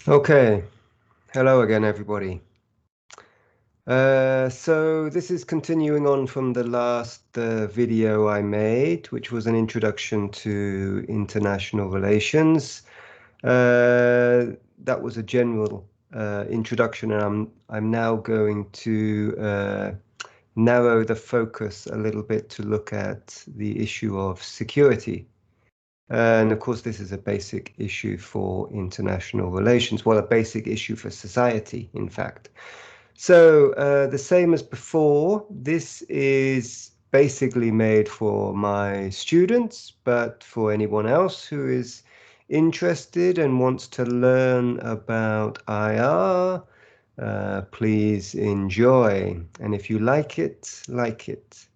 Okay, hello again, everybody. So this is continuing on from the last video I made, which was an introduction to international relations. That was a general introduction, and I'm now going to narrow the focus a little bit to look at the issue of security. And of course, this is a basic issue for international relations. Well, a basic issue for society, in fact. So the same as before, this is basically made for my students, but for anyone else who is interested and wants to learn about IR, please enjoy. And if you like it, like it.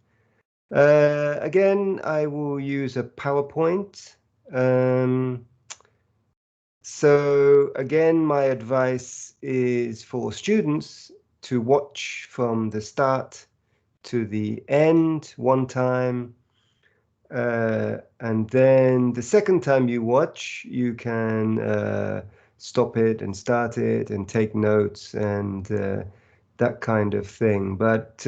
Again, I will use a PowerPoint. So again, my advice is for students to watch from the start to the end one time. And then the second time you watch, you can stop it and start it and take notes and that kind of thing. But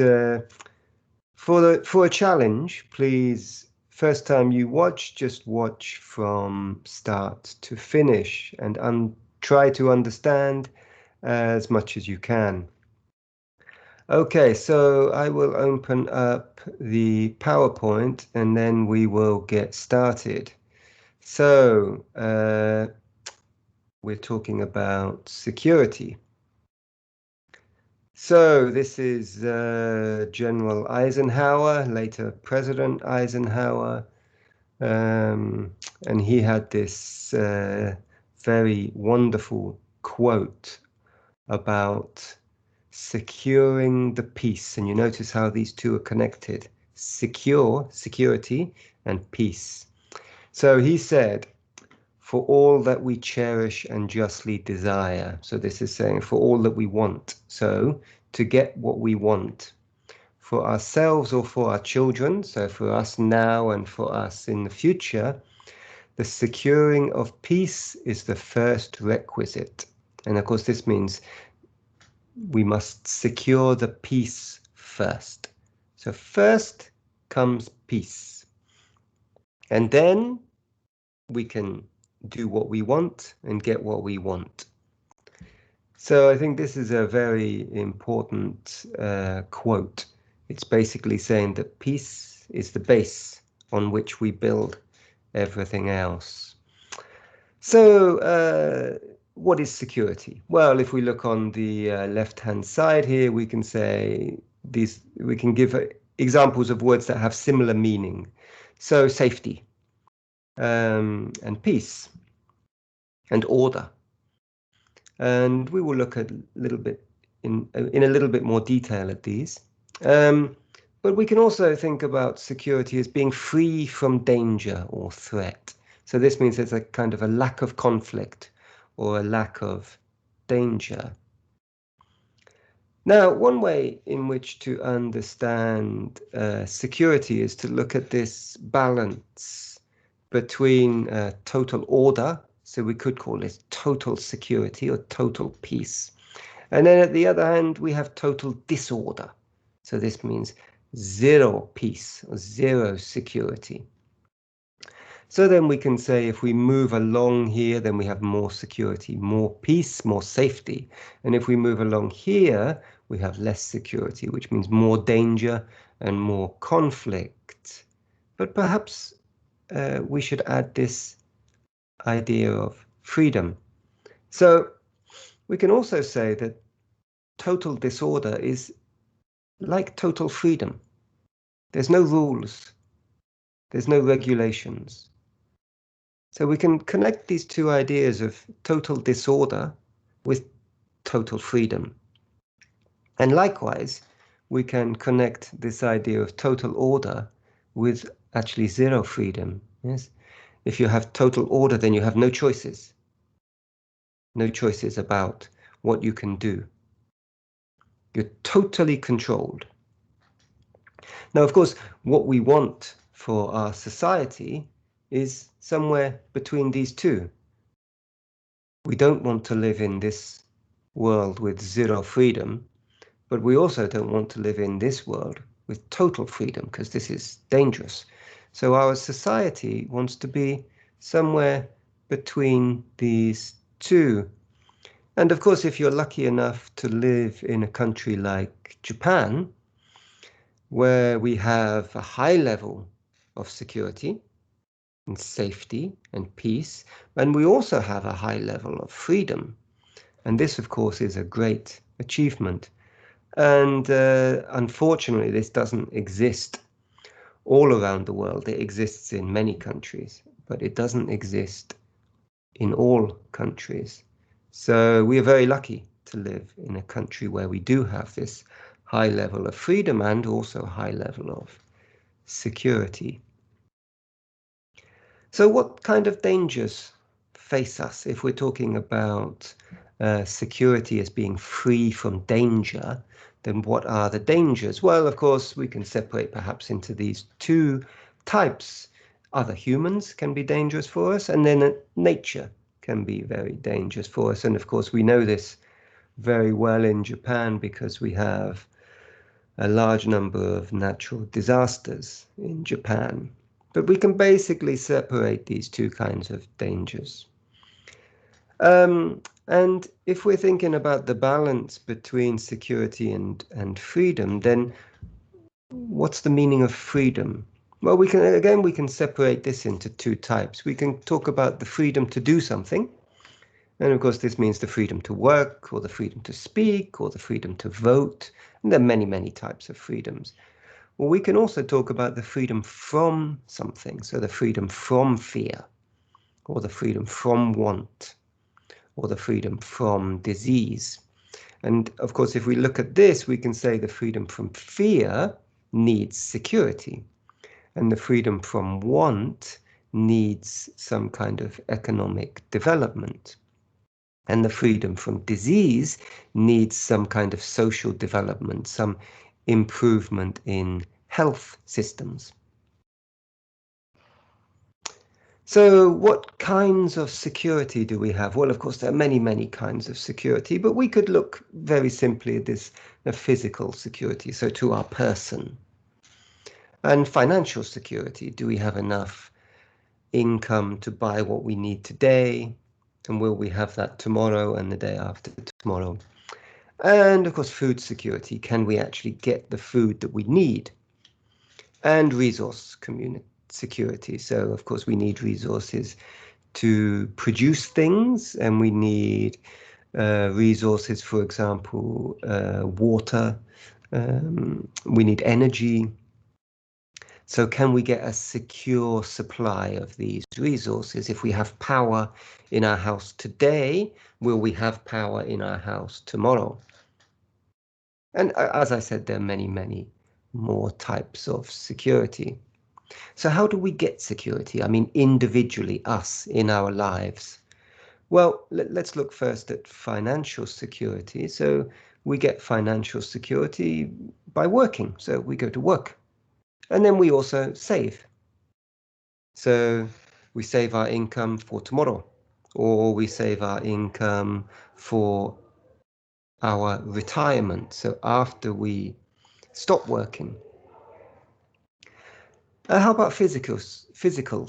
for a challenge, please, first time you watch, just watch from start to finish and try to understand as much as you can. Okay, so I will open up the PowerPoint and then we will get started. So we're talking about security. So this is General Eisenhower, later President Eisenhower, and he had this very wonderful quote about securing the peace. And you notice how these two are connected: security, and peace. So he said, for all that we cherish and justly desire. So this is saying for all that we want. So to get what we want for ourselves or for our children, so for us now and for us in the future, the securing of peace is the first requisite. And of course, this means we must secure the peace first. So first comes peace. And then we can do what we want and get what we want. So I think this is a very important quote. It's basically saying that peace is the base on which we build everything else. So what is security? Well, if we look on the left-hand side here, we can say we can give examples of words that have similar meaning. So safety, and peace, and order. And we will look at a little bit in a little bit more detail at these. But we can also think about security as being free from danger or threat. So this means there's a kind of a lack of conflict or a lack of danger. Now, one way in which to understand security is to look at this balance between total order, so we could call it total security or total peace. And then at the other hand, we have total disorder. So this means zero peace or zero security. So then we can say if we move along here, then we have more security, more peace, more safety. And if we move along here, we have less security, which means more danger and more conflict. But perhaps we should add this idea of freedom. So we can also say that total disorder is like total freedom. There's no rules. There's no regulations. So we can connect these two ideas of total disorder with total freedom. And likewise, we can connect this idea of total order with actually zero freedom. Yes? If you have total order, then you have no choices. No choices about what you can do. You're totally controlled. Now, of course, what we want for our society is somewhere between these two. We don't want to live in this world with zero freedom, but we also don't want to live in this world with total freedom, because this is dangerous. So our society wants to be somewhere between these two. And of course, if you're lucky enough to live in a country like Japan, where we have a high level of security and safety and peace, and we also have a high level of freedom. And this, of course, is a great achievement. And unfortunately, this doesn't exist all around the world. It exists in many countries, but it doesn't exist in all countries. So we are very lucky to live in a country where we do have this high level of freedom and also a high level of security. So what kind of dangers face us if we're talking about security as being free from danger? Then what are the dangers? Well, of course, we can separate perhaps into these two types. Other humans can be dangerous for us, and then nature can be very dangerous for us. And of course, we know this very well in Japan because we have a large number of natural disasters in Japan. But we can basically separate these two kinds of dangers. And if we're thinking about the balance between security and freedom, then what's the meaning of freedom? Well, we can separate this into two types. We can talk about the freedom to do something. And of course, this means the freedom to work, or the freedom to speak, or the freedom to vote. And there are many, many types of freedoms. Well, we can also talk about the freedom from something. So the freedom from fear, or the freedom from want, or the freedom from disease. And of course, if we look at this, we can say the freedom from fear needs security, and the freedom from want needs some kind of economic development. And the freedom from disease needs some kind of social development, some improvement in health systems. So what kinds of security do we have? Well, of course, there are many, many kinds of security, but we could look very simply at this physical security, so to our person. And financial security, do we have enough income to buy what we need today? And will we have that tomorrow and the day after tomorrow? And of course, food security, can we actually get the food that we need? And resource security, so of course we need resources to produce things, and we need resources, for example, water, we need energy. So can we get a secure supply of these resources? If we have power in our house today, will we have power in our house tomorrow? And as I said, there are many, many more types of security. So how do we get security? I mean, individually, us in our lives. Well, let's look first at financial security. So we get financial security by working. So we go to work. And then we also save. So we save our income for tomorrow, or we save our income for our retirement. So after we stop working. How about physical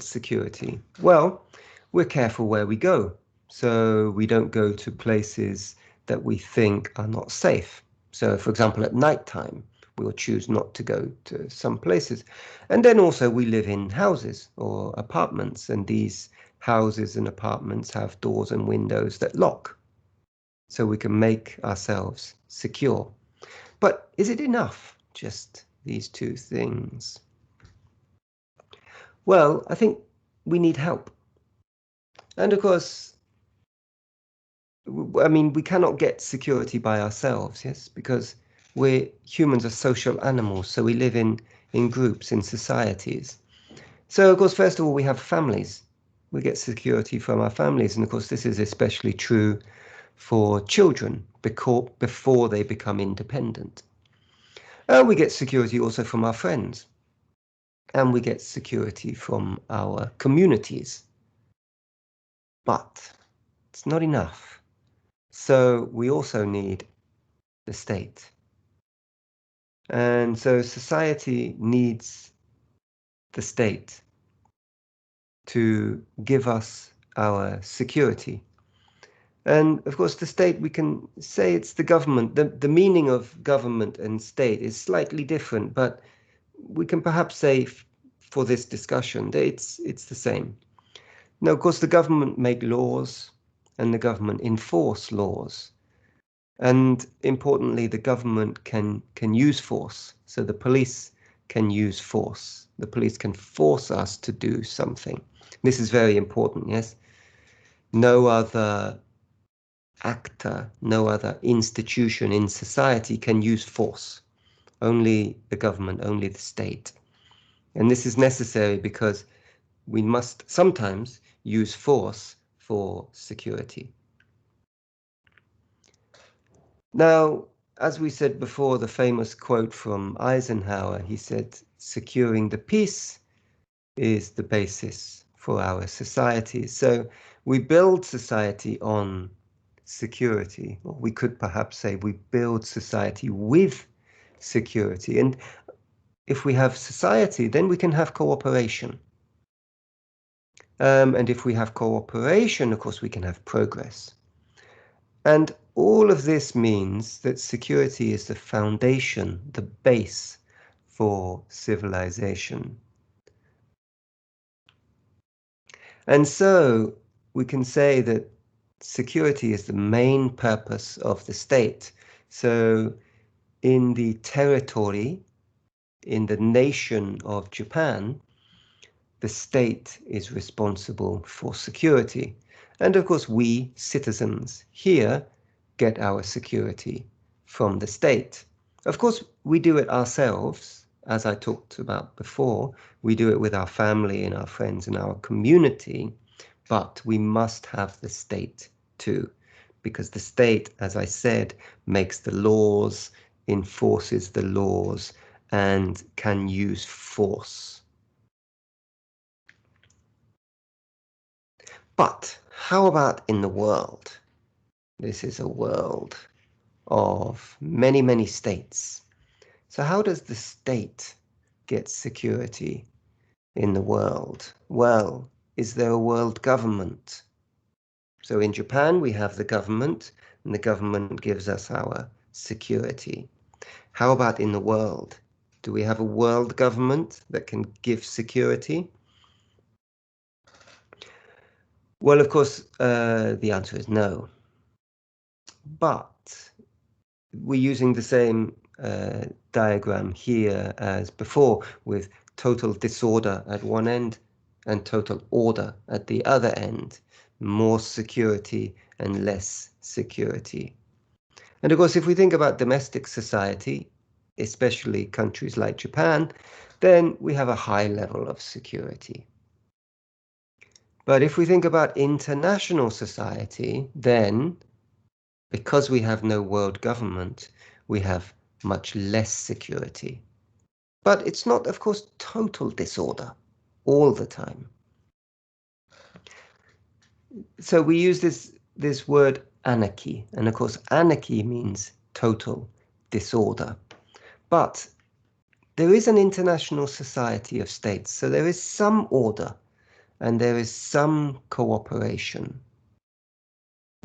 security? Well, we're careful where we go. So we don't go to places that we think are not safe. So for example, at night time, we'll choose not to go to some places. And then also we live in houses or apartments, and these houses and apartments have doors and windows that lock. So we can make ourselves secure. But is it enough, just these two things? Well, I think we need help. And of course, I mean, we cannot get security by ourselves, yes, because humans are social animals, so we live in groups, in societies. So, of course, first of all, we have families. We get security from our families, and of course, this is especially true for children before they become independent. And we get security also from our friends, and we get security from our communities. But It's not enough. So we also need the state. And so society needs the state to give us our security. And of course, the state, we can say it's the government. The meaning of government and state is slightly different, but we can perhaps say for this discussion that it's the same. Now, of course, the government make laws and the government enforce laws. And importantly, the government can use force. So the police can use force. The police can force us to do something. This is very important, yes? No other actor, no other institution in society can use force. Only the government, only the state. And this is necessary because we must sometimes use force for security. Now, as we said before, the famous quote from Eisenhower, he said, securing the peace is the basis for our society. So we build society on security, or we could perhaps say we build society with security. And if we have society, then we can have cooperation. And if we have cooperation, of course, we can have progress. And all of this means that security is the foundation, the base for civilization. And so we can say that security is the main purpose of the state. So in the territory, in the nation of Japan, the state is responsible for security. And of course, we citizens here get our security from the state. Of course, we do it ourselves, as I talked about before. We do it with our family and our friends and our community, but we must have the state too, because the state, as I said, makes the laws, enforces the laws, and can use force. But how about in the world? This is a world of many, many states. So how does the state get security in the world? Well, is there a world government? So in Japan, we have the government, and the government gives us our security. How about in the world? Do we have a world government that can give security? Well, of course, the answer is no. But we're using the same diagram here as before, with total disorder at one end and total order at the other end. More security and less security. And of course, if we think about domestic society, especially countries like Japan, then we have a high level of security. But if we think about international society, then because we have no world government, we have much less security. But it's not, of course, total disorder all the time. So we use this word anarchy, and of course anarchy means total disorder. But there is an international society of states, so there is some order and there is some cooperation.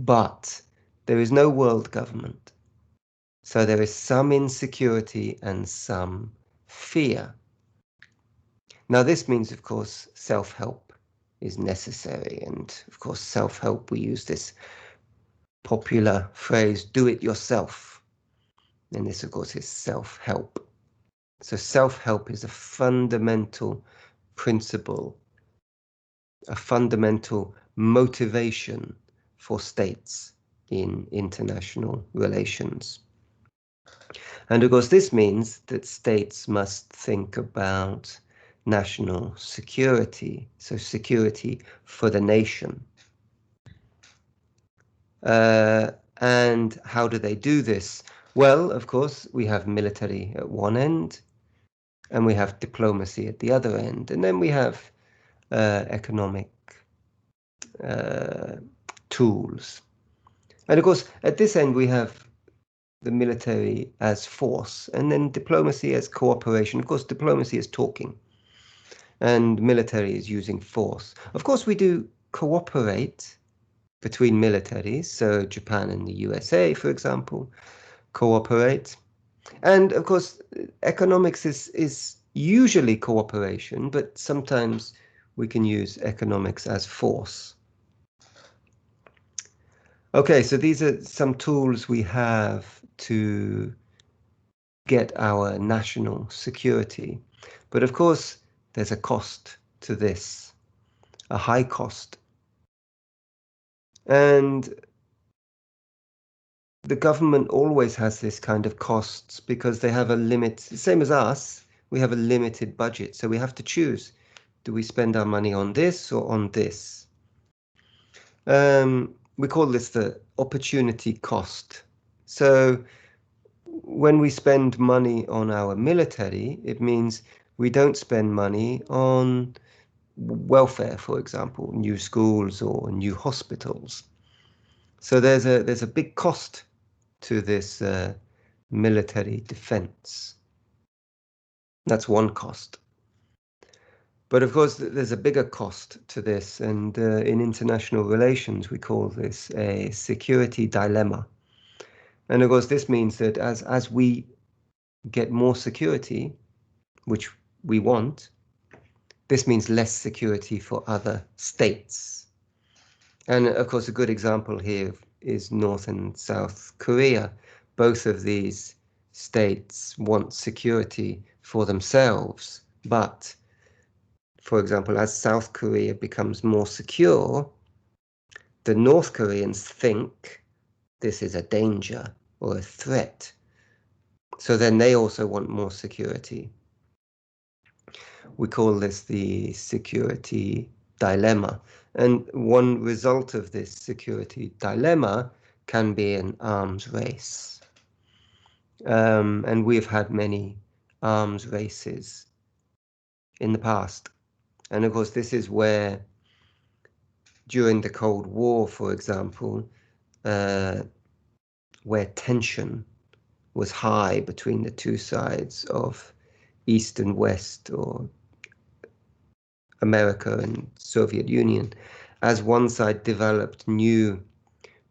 But there is no world government. So there is some insecurity and some fear. Now this means, of course, self-help is necessary. And of course, self-help, we use this popular phrase, do it yourself. And this, of course, is self-help. So self-help is a fundamental principle, a fundamental motivation for states in international relations. And of course, this means that states must think about national security, so security for the nation. And how do they do this? Well, of course, we have military at one end, and we have diplomacy at the other end, and then we have economic tools. And of course, at this end, we have the military as force, and then diplomacy as cooperation. Of course, diplomacy is talking, and military is using force. Of course, we do cooperate between militaries. So Japan and the USA, for example, cooperate. And of course, economics is usually cooperation, but sometimes we can use economics as force. Okay, so these are some tools we have to get our national security. But of course, there's a cost to this, a high cost. And the government always has this kind of costs because they have a limit, same as us, we have a limited budget. So we have to choose, do we spend our money on this or on this? We call this the opportunity cost. So when we spend money on our military, it means we don't spend money on welfare, for example, new schools or new hospitals. So there's a big cost to this military defense. That's one cost. But of course, there's a bigger cost to this, and in international relations, we call this a security dilemma. And of course, this means that as we get more security, which we want, this means less security for other states. And of course, a good example here is North and South Korea. Both of these states want security for themselves, but for example, as South Korea becomes more secure, the North Koreans think this is a danger or a threat. So then they also want more security. We call this the security dilemma. And one result of this security dilemma can be an arms race. And we've had many arms races in the past. And of course, this is where, during the Cold War, for example, where tension was high between the two sides of East and West, or America and Soviet Union, as one side developed new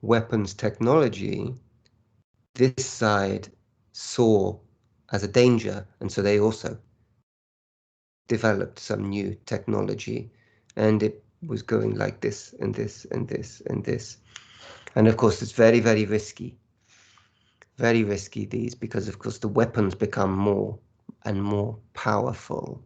weapons technology, this side saw as a danger, and so they also developed some new technology, and it was going like this and this and this and this. And of course, it's very, very risky. Very risky, these, because of course the weapons become more and more powerful.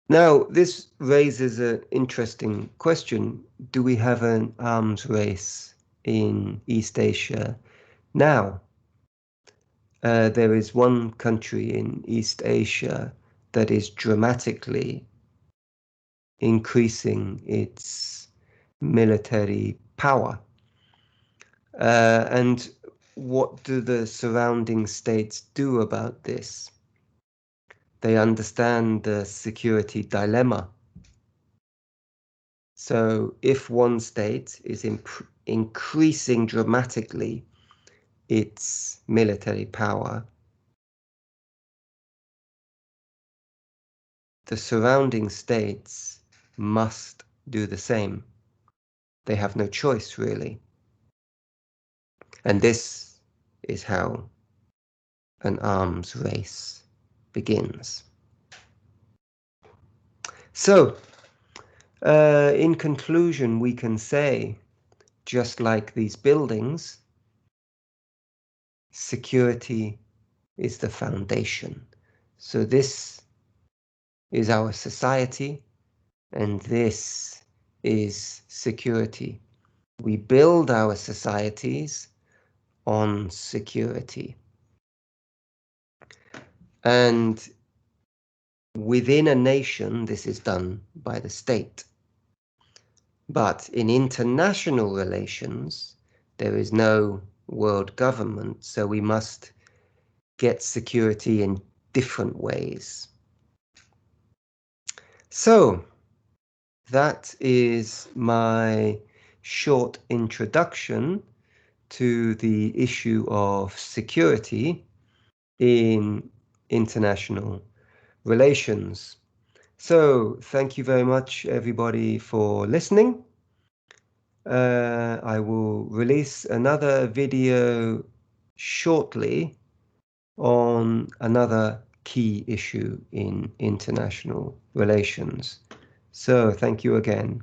Now, this raises an interesting question. Do we have an arms race in East Asia now? There is one country in East Asia that is dramatically increasing its military power. And what do the surrounding states do about this? They understand the security dilemma. So if one state is increasing dramatically its military power, the surrounding states must do the same. They have no choice, really. And this is how an arms race begins. So, in conclusion, we can say, just like these buildings, security is the foundation. So this is our society, and this is security. We build our societies on security. And within a nation, this is done by the state. But in international relations, there is no world government, so we must get security in different ways. So, that is my short introduction to the issue of security in international relations. So thank you very much, everybody, for listening. I will release another video shortly on another key issue in international relations. So thank you again.